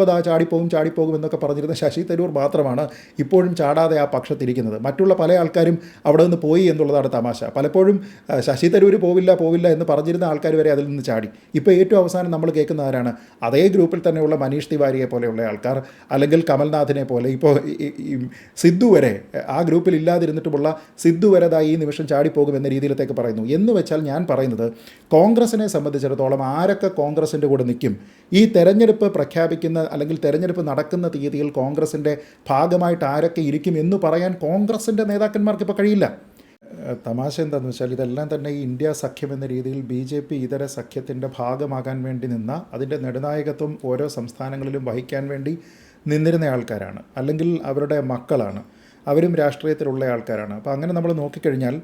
ഇപ്പോൾ ചാടിപ്പോകും എന്നൊക്കെ പറഞ്ഞിരുന്ന ശശി തരൂർ മാത്രമാണ് ഇപ്പോഴും ചാടാതെ ആ പക്ഷത്തിരിക്കുന്നത്. മറ്റുള്ള പല ആൾക്കാരും അവിടെ നിന്ന് പോയി എന്നുള്ളതാണ് തമാശ. പലപ്പോഴും ശശി തരൂർ പോവില്ല എന്ന് പറഞ്ഞിരുന്ന ആൾക്കാർ വരെ അതിൽ നിന്ന് ചാടി. ഇപ്പോൾ ഏറ്റവും അവസാനം നമ്മൾ കേൾക്കുന്ന ആരാണ്? അതേ ഗ്രൂപ്പിൽ തന്നെയുള്ള മനീഷ് തിവാരിയെ പോലെയുള്ള ആൾക്കാർ, അല്ലെങ്കിൽ കമൽനാഥിനെ പോലെ, ഇപ്പോൾ ഈ സിദ്ധു വരെ, ആ ഗ്രൂപ്പിൽ ഇല്ലാതിരുന്നിട്ടുമുള്ള സിദ്ധു വരെ ഈ നിമിഷം ചാടിപ്പോകും എന്ന രീതിയിലത്തേക്ക് പറയുന്നു. എന്ന് വെച്ചാൽ ഞാൻ പറയുന്നത്, കോൺഗ്രസിനെ സംബന്ധിച്ചിടത്തോളം ആരൊക്കെ കോൺഗ്രസിൻ്റെ കൂടെ നിൽക്കും, ഈ തെരഞ്ഞെടുപ്പ് പ്രഖ്യാപിക്കുന്ന അല്ലെങ്കിൽ തെരഞ്ഞെടുപ്പ് നടക്കുന്ന തീയതിയിൽ കോൺഗ്രസിൻ്റെ ഭാഗമായിട്ട് ആരൊക്കെ ഇരിക്കും എന്ന് പറയാൻ കോൺഗ്രസിൻ്റെ നേതാക്കന്മാർക്ക് ഇപ്പോൾ കഴിയില്ല. തമാശ എന്താണെന്ന് വെച്ചാൽ, ഇതെല്ലാം തന്നെ ഈ ഇന്ത്യ സഖ്യം എന്ന രീതിയിൽ BJP ഇതര സഖ്യത്തിൻ്റെ ഭാഗമാകാൻ വേണ്ടി നിന്ന, അതിൻ്റെ നെടുനായകത്വം ഓരോ സംസ്ഥാനങ്ങളിലും വഹിക്കാൻ വേണ്ടി നിന്നിരുന്ന ആൾക്കാരാണ്, അല്ലെങ്കിൽ അവരുടെ മക്കളാണ്, അവരും രാഷ്ട്രീയത്തിലുള്ള ആൾക്കാരാണ്. അപ്പോൾ അങ്ങനെ നമ്മൾ നോക്കിക്കഴിഞ്ഞാൽ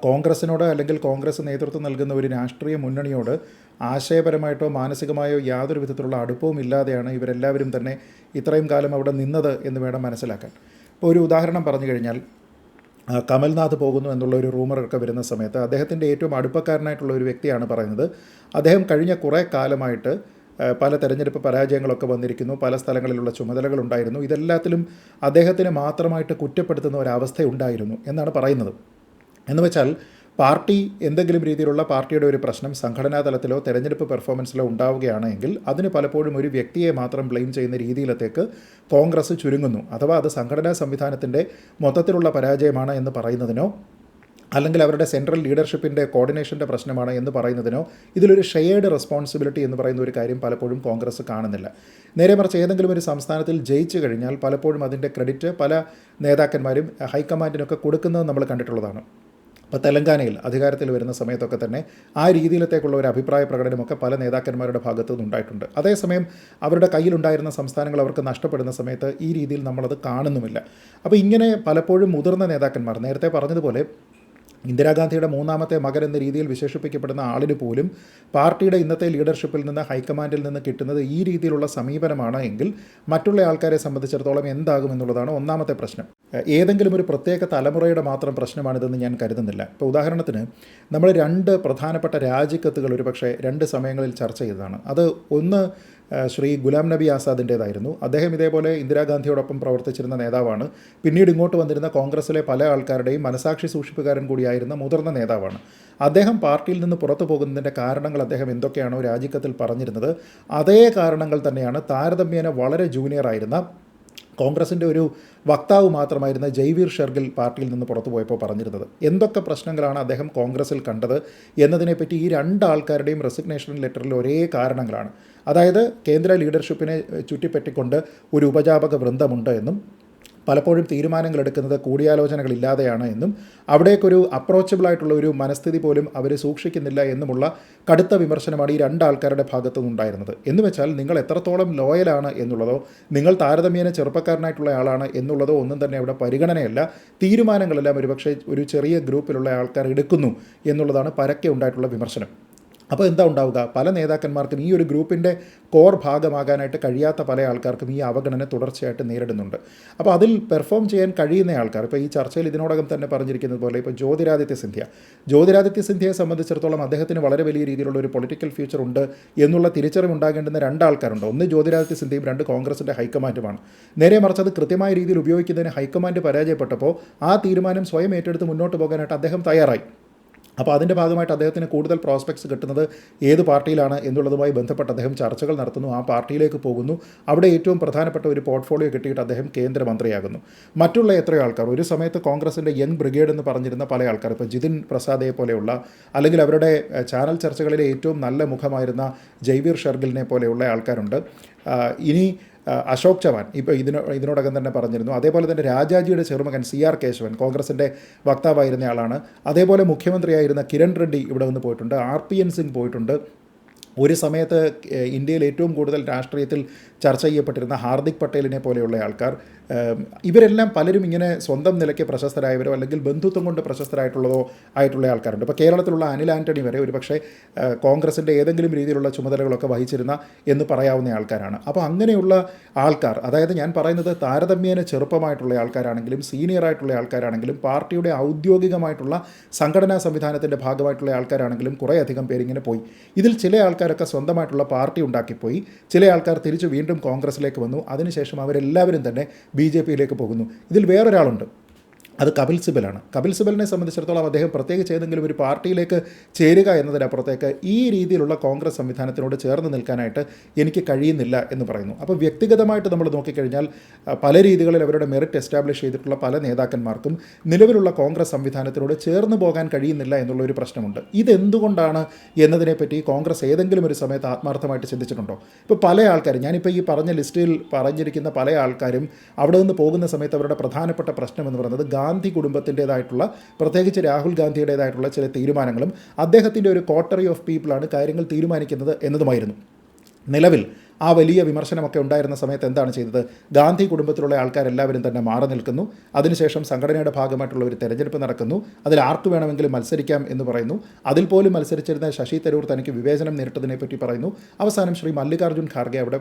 കോൺഗ്രസിനോട് അല്ലെങ്കിൽ കോൺഗ്രസ് നേതൃത്വം നൽകുന്ന ഒരു രാഷ്ട്രീയ മുന്നണിയോട് ആശയപരമായിട്ടോ മാനസികമായോ യാതൊരു വിധത്തിലുള്ള അടുപ്പവും ഇല്ലാതെയാണ് ഇവരെല്ലാവരും തന്നെ ഇത്രയും കാലം അവിടെ നിന്നത് എന്ന് വേണം മനസ്സിലാക്കാൻ. ഇപ്പോൾ ഒരു ഉദാഹരണം പറഞ്ഞു കഴിഞ്ഞാൽ, കമൽനാഥ് പോകുന്നു എന്നുള്ള ഒരു റൂമറൊക്കെ വരുന്ന സമയത്ത് അദ്ദേഹത്തിൻ്റെ ഏറ്റവും അടുപ്പക്കാരനായിട്ടുള്ള ഒരു വ്യക്തിയാണ് പറയുന്നത്, അദ്ദേഹം കഴിഞ്ഞ കുറേ കാലമായിട്ട് പല തെരഞ്ഞെടുപ്പ് പരാജയങ്ങളൊക്കെ വന്നിരിക്കുന്നു, പല സ്ഥലങ്ങളിലുള്ള ചുമതലകളുണ്ടായിരുന്നു, ഇതെല്ലാത്തിലും അദ്ദേഹത്തിന് മാത്രമായിട്ട് കുറ്റപ്പെടുത്തുന്ന ഒരവസ്ഥയുണ്ടായിരുന്നു എന്നാണ് പറയുന്നത്. എന്ന് വെച്ചാൽ പാർട്ടി എന്തെങ്കിലും രീതിയിലുള്ള പാർട്ടിയുടെ ഒരു പ്രശ്നം സംഘടനാ തലത്തിലോ തെരഞ്ഞെടുപ്പ് പെർഫോമൻസിലോ ഉണ്ടാവുകയാണെങ്കിൽ അതിന് പലപ്പോഴും ഒരു വ്യക്തിയെ മാത്രം ബ്ലെയിം ചെയ്യുന്ന രീതിയിലത്തേക്ക് കോൺഗ്രസ് ചുരുങ്ങുന്നു. അഥവാ അത് സംഘടനാ സംവിധാനത്തിൻ്റെ മൊത്തത്തിലുള്ള പരാജയമാണ് എന്ന് പറയുന്നതിനോ, അല്ലെങ്കിൽ അവരുടെ സെൻട്രൽ ലീഡർഷിപ്പിൻ്റെ കോർഡിനേഷൻ്റെ പ്രശ്നമാണ് എന്ന് പറയുന്നതിനോ, ഇതിലൊരു ഷെയർഡ് റെസ്പോൺസിബിലിറ്റി എന്ന് പറയുന്ന ഒരു കാര്യം പലപ്പോഴും കോൺഗ്രസ് കാണുന്നില്ല. നേരെ മറിച്ച് ഏതെങ്കിലും ഒരു സംസ്ഥാനത്തിൽ ജയിച്ചു കഴിഞ്ഞാൽ പലപ്പോഴും അതിൻ്റെ ക്രെഡിറ്റ് പല നേതാക്കന്മാരും ഹൈക്കമാൻഡിനൊക്കെ കൊടുക്കുന്നത് നമ്മൾ കണ്ടിട്ടുള്ളതാണ്. ഇപ്പോൾ തെലങ്കാനയിൽ അധികാരത്തിൽ വരുന്ന സമയത്തൊക്കെ തന്നെ ആ രീതിയിലത്തേക്കുള്ള ഒരു അഭിപ്രായ പ്രകടനമൊക്കെ പല നേതാക്കന്മാരുടെ ഭാഗത്തു നിന്നുണ്ടായിട്ടുണ്ട്. അതേസമയം അവരുടെ കയ്യിലുണ്ടായിരുന്ന സംസ്ഥാനങ്ങൾ അവർക്ക് നഷ്ടപ്പെടുന്ന സമയത്ത് ഈ രീതിയിൽ നമ്മളത് കാണുന്നുമില്ല. അപ്പോൾ ഇങ്ങനെ പലപ്പോഴും മുതിർന്ന നേതാക്കന്മാർ, നേരത്തെ പറഞ്ഞതുപോലെ ഇന്ദിരാഗാന്ധിയുടെ മൂന്നാമത്തെ മകൻ എന്ന രീതിയിൽ വിശേഷിപ്പിക്കപ്പെടുന്ന ആളിന് പോലും പാർട്ടിയുടെ ഇന്നത്തെ ലീഡർഷിപ്പിൽ നിന്ന്, ഹൈക്കമാൻഡിൽ നിന്ന് കിട്ടുന്നത് ഈ രീതിയിലുള്ള സമീപനമാണ് എങ്കിൽ മറ്റുള്ള ആൾക്കാരെ സംബന്ധിച്ചിടത്തോളം എന്താകുമെന്നുള്ളതാണ് ഒന്നാമത്തെ പ്രശ്നം. ഏതെങ്കിലും ഒരു പ്രത്യേക തലമുറയുടെ മാത്രം പ്രശ്നമാണിതെന്ന് ഞാൻ കരുതുന്നില്ല. ഇപ്പോൾ ഉദാഹരണത്തിന് നമ്മൾ 2 പ്രധാനപ്പെട്ട രാജിക്കത്തുകൾ ഒരുപക്ഷെ 2 സമയങ്ങളിൽ ചർച്ച ചെയ്തതാണ്. അത് ഒന്ന് ശ്രീ ഗുലാം നബി ആസാദിൻ്റേതായിരുന്നു. അദ്ദേഹം ഇതേപോലെ ഇന്ദിരാഗാന്ധിയോടൊപ്പം പ്രവർത്തിച്ചിരുന്ന നേതാവാണ്. പിന്നീട് ഇങ്ങോട്ട് വന്നിരുന്ന കോൺഗ്രസ്സിലെ പല ആൾക്കാരുടെയും മനസാക്ഷി സൂക്ഷിപ്പുകാരൻ കൂടിയായിരുന്ന മുതിർന്ന നേതാവാണ്. അദ്ദേഹം പാർട്ടിയിൽ നിന്ന് പുറത്തു പോകുന്നതിൻ്റെ കാരണങ്ങൾ അദ്ദേഹം എന്തൊക്കെയാണോ രാജിക്കത്തിൽ പറഞ്ഞിരുന്നത്, അതേ കാരണങ്ങൾ തന്നെയാണ് താരതമ്യേന വളരെ ജൂനിയറായിരുന്ന കോൺഗ്രസിൻ്റെ ഒരു വക്താവ് മാത്രമായിരുന്ന ജയ്വീർ ഷെർഗിൽ പാർട്ടിയിൽ നിന്ന് പുറത്തു പോയപ്പോൾ പറഞ്ഞിരുന്നത്. എന്തൊക്കെ പ്രശ്നങ്ങളാണ് അദ്ദേഹം കോൺഗ്രസിൽ കണ്ടത് എന്നതിനെപ്പറ്റി ഈ 2 ആൾക്കാരുടെയും റെസിഗ്നേഷൻ ലെറ്ററിൽ ഒരേ കാരണങ്ങളാണ്. അതായത് കേന്ദ്ര ലീഡർഷിപ്പിനെ ചുറ്റിപ്പറ്റിക്കൊണ്ട് ഒരു ഉപജാപക വൃന്ദമുണ്ട് എന്നും, പലപ്പോഴും തീരുമാനങ്ങൾ എടുക്കുന്നത് കൂടിയാലോചനകളില്ലാതെയാണ് എന്നും, അവിടേക്കൊരു അപ്രോച്ചബിളായിട്ടുള്ള ഒരു മനസ്ഥിതി പോലും അവർ സൂക്ഷിക്കുന്നില്ല എന്നുമുള്ള കടുത്ത വിമർശനമാണ് ഈ 2 ആൾക്കാരുടെ ഭാഗത്തു നിന്നുണ്ടായിരുന്നത്. എന്ന് വെച്ചാൽ നിങ്ങൾ എത്രത്തോളം ലോയലാണ് എന്നുള്ളതോ, നിങ്ങൾ താരതമ്യേന ചെറുപ്പക്കാരനായിട്ടുള്ള ആളാണ് എന്നുള്ളതോ ഒന്നും തന്നെ അവിടെ പരിഗണനയല്ല. തീരുമാനങ്ങളെല്ലാം ഒരുപക്ഷെ ഒരു ചെറിയ ഗ്രൂപ്പിലുള്ള ആൾക്കാർ എടുക്കുന്നു എന്നുള്ളതാണ് പരക്കെ ഉണ്ടായിട്ടുള്ള വിമർശനം. അപ്പോൾ എന്താ ഉണ്ടാവുക? പല നേതാക്കന്മാർക്കും ഈ ഒരു ഗ്രൂപ്പിൻ്റെ കോർ ഭാഗമാകാനായിട്ട് കഴിയാത്ത പല ആൾക്കാർക്കും ഈ അവഗണന തുടർച്ചയായിട്ട് നേരിടുന്നുണ്ട്. അപ്പോൾ അതിൽ പെർഫോം ചെയ്യാൻ കഴിയുന്ന ആൾക്കാർ, ഇപ്പോൾ ഈ ചർച്ചയിൽ ഇതിനോടകം തന്നെ പറഞ്ഞിരിക്കുന്നത് പോലെ, ഇപ്പോൾ ജ്യോതിരാദിത്യ സിന്ധ്യയെ സംബന്ധിച്ചിടത്തോളം അദ്ദേഹത്തിന് വളരെ വലിയ രീതിയിലുള്ള ഒരു പൊളിറ്റിക്കൽ ഫ്യൂച്ചർ ഉണ്ട് എന്നുള്ള തിരിച്ചറിവുണ്ടാകേണ്ടുന്ന 2 ആൾക്കാരുണ്ട്. ഒന്ന് ജ്യോതിരാദിത്യ സിന്ധ്യയും, 2 കോൺഗ്രസിൻ്റെ ഹൈക്കമാൻഡുമാണ്. നേരെ മറിച്ച് അത് കൃത്യമായ രീതിയിൽ ഉപയോഗിക്കുന്നതിന് ഹൈക്കമാൻഡ് പരാജയപ്പെട്ടപ്പോൾ ആ തീരുമാനം സ്വയം ഏറ്റെടുത്ത് മുന്നോട്ട് പോകാനായിട്ട് അദ്ദേഹം തയ്യാറായി. അപ്പോൾ അതിൻ്റെ ഭാഗമായിട്ട് അദ്ദേഹത്തിന് കൂടുതൽ പ്രോസ്പെക്ട്സ് കിട്ടുന്നത് ഏത് പാർട്ടിയിലാണ് എന്നുള്ളതുമായി ബന്ധപ്പെട്ട് അദ്ദേഹം ചർച്ചകൾ നടത്തുന്നു. ആ പാർട്ടിയിലേക്ക് പോകുന്നു. അവിടെ ഏറ്റവും പ്രധാനപ്പെട്ട ഒരു പോർട്ട്ഫോളിയോ കിട്ടിയിട്ട് അദ്ദേഹം കേന്ദ്രമന്ത്രിയാകുന്നു. മറ്റുള്ള എത്രയോ ആൾക്കാർ, ഒരു സമയത്ത് കോൺഗ്രസിൻ്റെ യങ് ബ്രിഗേഡ് എന്ന് പറഞ്ഞിരുന്ന പല ആൾക്കാർ, ഇപ്പോൾ ജിതിൻ പ്രസാദയെ പോലെയുള്ള, അല്ലെങ്കിൽ അവരുടെ ചാനൽ ചർച്ചകളിലെ ഏറ്റവും നല്ല മുഖമായിരുന്ന ജയ്വീർ ഷെർഗിലിനെ പോലെയുള്ള ആൾക്കാരുണ്ട്. ഇനി അശോക് ചവാൻ ഇപ്പോൾ ഇതിനോടകം തന്നെ പറഞ്ഞിരുന്നു. അതേപോലെ തന്നെ രാജാജിയുടെ ചെറുമകൻ CR കേശവൻ കോൺഗ്രസിൻ്റെ വക്താവായിരുന്ന ആളാണ്. അതേപോലെ മുഖ്യമന്ത്രിയായിരുന്ന കിരൺ റെഡ്ഡി ഇവിടെ നിന്ന് പോയിട്ടുണ്ട്. RPN സിംഗ് പോയിട്ടുണ്ട്. ഒരു സമയത്ത് ഇന്ത്യയിൽ ഏറ്റവും കൂടുതൽ രാഷ്ട്രീയത്തിൽ ചർച്ച ചെയ്യപ്പെട്ടിരുന്ന ഹാർദിക് പട്ടേലിനെ പോലെയുള്ള ആൾക്കാർ, ഇവരെല്ലാം പലരും ഇങ്ങനെ സ്വന്തം നിലയ്ക്ക് പ്രശസ്തരായവരോ അല്ലെങ്കിൽ ബന്ധുത്വം കൊണ്ട് പ്രശസ്തരായിട്ടുള്ളതോ ആയിട്ടുള്ള ആൾക്കാരുണ്ട്. ഇപ്പോൾ കേരളത്തിലുള്ള അനിൽ ആൻ്റണി വരെ ഒരുപക്ഷെ കോൺഗ്രസിൻ്റെ ഏതെങ്കിലും രീതിയിലുള്ള ചുമതലകളൊക്കെ വഹിച്ചിരുന്ന എന്ന് പറയാവുന്ന ആൾക്കാരാണ്. അപ്പോൾ അങ്ങനെയുള്ള ആൾക്കാർ, അതായത് ഞാൻ പറയുന്നത് താരതമ്യേന ചെറുപ്പമായിട്ടുള്ള ആൾക്കാരാണെങ്കിലും സീനിയറായിട്ടുള്ള ആൾക്കാരാണെങ്കിലും പാർട്ടിയുടെ ഔദ്യോഗികമായിട്ടുള്ള സംഘടനാ സംവിധാനത്തിൻ്റെ ഭാഗമായിട്ടുള്ള ആൾക്കാരാണെങ്കിലും കുറേയധികം പേരിങ്ങനെ പോയി. ഇതിൽ ചില ആൾക്കാർ ആൾക്കാരൊക്കെ സ്വന്തമായിട്ടുള്ള പാർട്ടി ഉണ്ടാക്കിപ്പോയി, ചില ആൾക്കാർ തിരിച്ച് വീണ്ടും കോൺഗ്രസിലേക്ക് വന്നു, അതിനുശേഷം അവരെല്ലാവരും തന്നെ BJPയിലേക്ക് പോകുന്നു. ഇതിൽ വേറൊരാളുണ്ട്, അത് കപിൽ സിബലാണ്. കപിൽ സിബലിനെ സംബന്ധിച്ചിടത്തോളം അദ്ദേഹം പ്രത്യേകിച്ച് ഏതെങ്കിലും ഒരു പാർട്ടിയിലേക്ക് ചേരുക എന്നതിനപ്പുറത്തേക്ക് ഈ രീതിയിലുള്ള കോൺഗ്രസ് സംവിധാനത്തിനോട് ചേർന്ന് നിൽക്കാനായിട്ട് എനിക്ക് കഴിയുന്നില്ല എന്ന് പറയുന്നു. അപ്പോൾ വ്യക്തിഗതമായിട്ട് നമ്മൾ നോക്കിക്കഴിഞ്ഞാൽ പല രീതികളിൽ അവരുടെ മെറിറ്റ് എസ്റ്റാബ്ലിഷ് ചെയ്തിട്ടുള്ള പല നേതാക്കന്മാർക്കും നിലവിലുള്ള കോൺഗ്രസ് സംവിധാനത്തിനോട് ചേർന്ന് പോകാൻ കഴിയുന്നില്ല എന്നുള്ളൊരു പ്രശ്നമുണ്ട്. ഇതെന്തുകൊണ്ടാണ് എന്നതിനെപ്പറ്റി കോൺഗ്രസ് ഏതെങ്കിലും ഒരു സമയത്ത് ആത്മാർത്ഥമായിട്ട് ചിന്തിച്ചിട്ടുണ്ടോ? ഇപ്പോൾ പല ആൾക്കാരും, ഞാനിപ്പോൾ ഈ പറഞ്ഞ ലിസ്റ്റിൽ പറഞ്ഞിരിക്കുന്ന പല ആൾക്കാരും അവിടെ നിന്ന് പോകുന്ന സമയത്ത് അവരുടെ പ്രധാനപ്പെട്ട പ്രശ്നം എന്ന് പറയുന്നത് ഗാന്ധി കുടുംബത്തിൻ്റേതായിട്ടുള്ള, പ്രത്യേകിച്ച് രാഹുൽ ഗാന്ധിയുടേതായിട്ടുള്ള ചില തീരുമാനങ്ങളും അദ്ദേഹത്തിൻ്റെ ഒരു കോട്ടറി ഓഫ് പീപ്പിളാണ് കാര്യങ്ങൾ തീരുമാനിക്കുന്നത് എന്നതുമായിരുന്നു. നിലവിൽ ആ വലിയ വിമർശനമൊക്കെ ഉണ്ടായിരുന്ന സമയത്ത് എന്താണ് ചെയ്തത്? ഗാന്ധി കുടുംബത്തിലുള്ള ആൾക്കാരെല്ലാവരും തന്നെ മാറി നിൽക്കുന്നു. അതിനുശേഷം സംഘടനയുടെ ഭാഗമായിട്ടുള്ള ഒരു തെരഞ്ഞെടുപ്പ് നടക്കുന്നു. അതിൽ ആർക്ക് വേണമെങ്കിലും മത്സരിക്കാം എന്ന് പറയുന്നു. അതിൽ പോലും മത്സരിച്ചിരുന്ന ശശി തരൂർ തനിക്ക് വിവേചനം നേരിട്ടതിനെപ്പറ്റി പറയുന്നു. അവസാനം ശ്രീ മല്ലികാർജ്ജുൻ ഖാർഗെ അവിടെ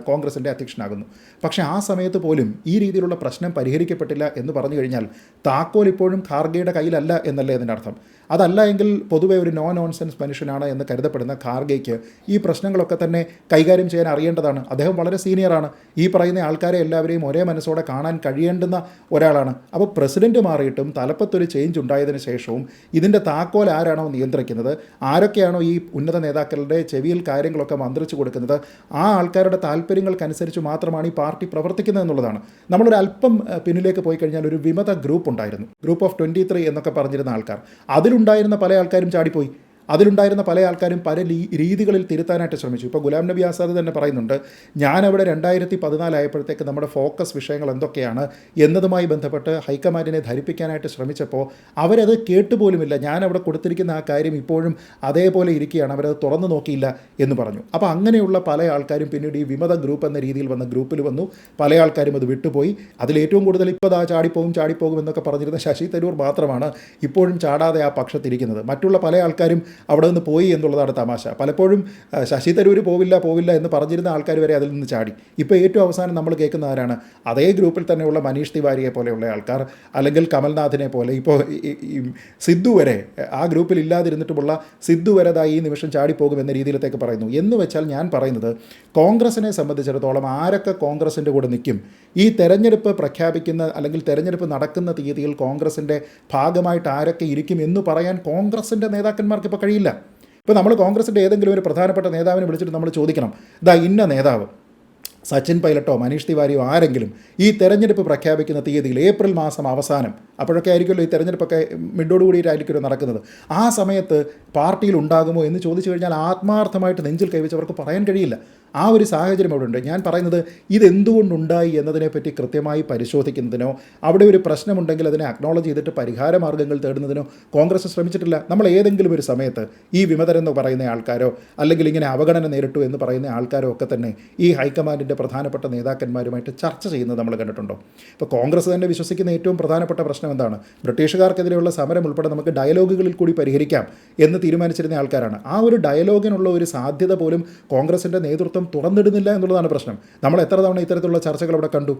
കോൺഗ്രസിൻ്റെ അധ്യക്ഷനാകുന്നു. പക്ഷേ ആ സമയത്ത് പോലും ഈ രീതിയിലുള്ള പ്രശ്നം പരിഹരിക്കപ്പെട്ടില്ല എന്ന് പറഞ്ഞു കഴിഞ്ഞാൽ താക്കോൽ ഇപ്പോഴും ഖാർഗെയുടെ കയ്യിലല്ല എന്നല്ലേ അതിൻ്റെ അർത്ഥം? അതല്ല എങ്കിൽ പൊതുവെ ഒരു നോൺസെൻസ് മനുഷ്യനാണ് എന്ന് കരുതപ്പെടുന്ന ഖാർഗെയ്ക്ക് ഈ പ്രശ്നങ്ങളൊക്കെ തന്നെ കൈകാര്യം ചെയ്യാൻ അറിയേണ്ടതാണ്. അദ്ദേഹം വളരെ സീനിയറാണ്. ഈ പറയുന്ന ആൾക്കാരെ എല്ലാവരെയും ഒരേ മനസ്സോടെ കാണാൻ കഴിയേണ്ടുന്ന ഒരാളാണ്. അപ്പോൾ പ്രസിഡന്റ് മാറിയിട്ടും തലപ്പത്തൊരു ചേഞ്ച് ഉണ്ടായതിനു ശേഷവും ഇതിൻ്റെ താക്കോൽ ആരാണോ നിയന്ത്രിക്കുന്നത്, ആരൊക്കെയാണോ ഈ ഉന്നത നേതാക്കളുടെ ചെവിയിൽ കാര്യങ്ങളൊക്കെ മന്ത്രിച്ചു കൊടുക്കുന്നത്, ആ ആൾക്കാരുടെ താല്പര്യങ്ങൾക്കനുസരിച്ച് മാത്രമാണ് ഈ പാർട്ടി പ്രവർത്തിക്കുന്നത് എന്നുള്ളതാണ്. നമ്മളൊരു അല്പം പിന്നിലേക്ക് പോയി കഴിഞ്ഞാൽ ഒരു വിമത ഗ്രൂപ്പ് ഉണ്ടായിരുന്നു, ഗ്രൂപ്പ് ഓഫ് 23 എന്നൊക്കെ പറഞ്ഞിരുന്ന ആൾക്കാർ. അതിലുണ്ടായിരുന്ന പല ആൾക്കാരും ചാടിപ്പോയി. അതിലുണ്ടായിരുന്ന പല ആൾക്കാരും പല രീതികളിൽ തിരുത്താനായിട്ട് ശ്രമിച്ചു. ഇപ്പോൾ ഗുലാം നബി ആസാദ് തന്നെ പറയുന്നുണ്ട്, ഞാനവിടെ 2014 ആയപ്പോഴത്തേക്ക് നമ്മുടെ ഫോക്കസ് വിഷയങ്ങൾ എന്തൊക്കെയാണ് എന്നതുമായി ബന്ധപ്പെട്ട് ഹൈക്കമാൻഡിനെ ധരിപ്പിക്കാനായിട്ട് ശ്രമിച്ചപ്പോൾ അവരത് കേട്ടുപോലുമില്ല. ഞാനവിടെ കൊടുത്തിരിക്കുന്ന ആ കാര്യം ഇപ്പോഴും അതേപോലെ ഇരിക്കുകയാണ്, അവരത് തുറന്നു നോക്കിയില്ല എന്ന് പറഞ്ഞു. അപ്പോൾ അങ്ങനെയുള്ള പല ആൾക്കാരും പിന്നീട് ഈ വിമത ഗ്രൂപ്പ് എന്ന രീതിയിൽ വന്ന ഗ്രൂപ്പിൽ വന്നു. പല ആൾക്കാരും അത് വിട്ടുപോയി. അതിലേറ്റവും കൂടുതൽ ഇപ്പോൾ ചാടിപ്പോകും എന്നൊക്കെ പറഞ്ഞിരുന്ന ശശി തരൂർ മാത്രമാണ് ഇപ്പോഴും ചാടാതെ ആ പക്ഷത്തിരിക്കുന്നത്. മറ്റുള്ള പല ആൾക്കാരും അവിടെ നിന്ന് പോയി എന്നുള്ളതാണ് തമാശ. പലപ്പോഴും ശശി തരൂർ പോവില്ല എന്ന് പറഞ്ഞിരുന്ന ആൾക്കാർ വരെ അതിൽ നിന്ന് ചാടി. ഇപ്പോൾ ഏറ്റവും അവസാനം നമ്മൾ കേൾക്കുന്ന ആരാണ്? അതേ ഗ്രൂപ്പിൽ തന്നെയുള്ള മനീഷ് തിവാരിയെ പോലെയുള്ള ആൾക്കാർ, അല്ലെങ്കിൽ കമൽനാഥിനെ പോലെ, ഇപ്പോൾ ഈ സിദ്ധു വരെ, ആ ഗ്രൂപ്പിൽ ഇല്ലാതിരുന്നിട്ടുമുള്ള സിദ്ധു വരെ ഈ നിമിഷം ചാടിപ്പോകും എന്ന രീതിയിലത്തേക്ക് പറയുന്നു. എന്ന് വെച്ചാൽ ഞാൻ പറയുന്നത്, കോൺഗ്രസിനെ സംബന്ധിച്ചിടത്തോളം ആരൊക്കെ കോൺഗ്രസിൻ്റെ കൂടെ നിൽക്കും, ഈ തെരഞ്ഞെടുപ്പ് പ്രഖ്യാപിക്കുന്ന അല്ലെങ്കിൽ തെരഞ്ഞെടുപ്പ് നടക്കുന്ന തീയതിയിൽ കോൺഗ്രസിൻ്റെ ഭാഗമായിട്ട് ആരൊക്കെ ഇരിക്കും എന്ന് പറയാൻ കോൺഗ്രസിൻ്റെ നേതാക്കന്മാർക്ക് ഇപ്പോൾ കഴിയില്ല. ഇപ്പോൾ നമ്മൾ കോൺഗ്രസിൻ്റെ ഏതെങ്കിലും ഒരു പ്രധാനപ്പെട്ട നേതാവിനെ വിളിച്ചിട്ട് നമ്മൾ ചോദിക്കണം, ഇന്ന നേതാവ് സച്ചിൻ പൈലറ്റോ മനീഷ് തിവാരിയോ ആരെങ്കിലും ഈ തെരഞ്ഞെടുപ്പ് പ്രഖ്യാപിക്കുന്ന തീയതിയിൽ ഏപ്രിൽ മാസം അവസാനം, അപ്പോഴൊക്കെ ആയിരിക്കുമല്ലോ ഈ തെരഞ്ഞെടുപ്പൊക്കെ മിഡോടുകൂടിയിട്ടായിരിക്കുമല്ലോ നടക്കുന്നത്, ആ സമയത്ത് പാർട്ടിയിൽ ഉണ്ടാകുമോ എന്ന് ചോദിച്ചു കഴിഞ്ഞാൽ ആത്മാർത്ഥമായിട്ട് നെഞ്ചിൽ കൈവച്ചവർക്ക് പറയാൻ കഴിയില്ല. ആ ഒരു സാഹചര്യം അവിടെ ഉണ്ട്. ഞാൻ പറയുന്നത്, ഇതെന്തുകൊണ്ടുണ്ടായി എന്നതിനെപ്പറ്റി കൃത്യമായി പരിശോധിക്കുന്നതിനോ അവിടെ ഒരു പ്രശ്നമുണ്ടെങ്കിൽ അതിനെ അക്നോളജ് ചെയ്തിട്ട് പരിഹാര മാർഗ്ഗങ്ങൾ തേടുന്നതിനോ കോൺഗ്രസ് ശ്രമിച്ചിട്ടില്ല. നമ്മൾ ഏതെങ്കിലും ഒരു സമയത്ത് ഈ വിമതരെന്ന് പറയുന്ന ആൾക്കാരോ അല്ലെങ്കിൽ ഇങ്ങനെ അവഗണന നേരിട്ടു എന്ന് പറയുന്ന ആൾക്കാരോ ഒക്കെ തന്നെ ഈ ഹൈക്കമാൻഡിൻ്റെ പ്രധാനപ്പെട്ട നേതാക്കന്മാരുമായിട്ട് ചർച്ച ചെയ്യുന്നത് നമ്മൾ കണ്ടിട്ടുണ്ടോ? ഇപ്പോൾ കോൺഗ്രസ് തന്നെ വിശ്വസിക്കുന്ന ഏറ്റവും പ്രധാനപ്പെട്ട പ്രശ്നം എന്താണ്? ബ്രിട്ടീഷുകാർക്കെതിരെയുള്ള സമരം ഉൾപ്പെടെ നമുക്ക് ഡയലോഗുകളിൽ കൂടി പരിഹരിക്കാം എന്ന് തീരുമാനിച്ചിരുന്ന ആൾക്കാരാണ്. ആ ഒരു ഡയലോഗിനുള്ള ഒരു സാധ്യത പോലും കോൺഗ്രസിൻ്റെ നേതൃത്വം തുറന്നിടുന്നില്ല എന്നുള്ളതാണ് പ്രശ്നം. നമ്മൾ എത്ര തവണ ഇത്തരത്തിലുള്ള ചർച്ചകൾ അവിടെ കണ്ടു?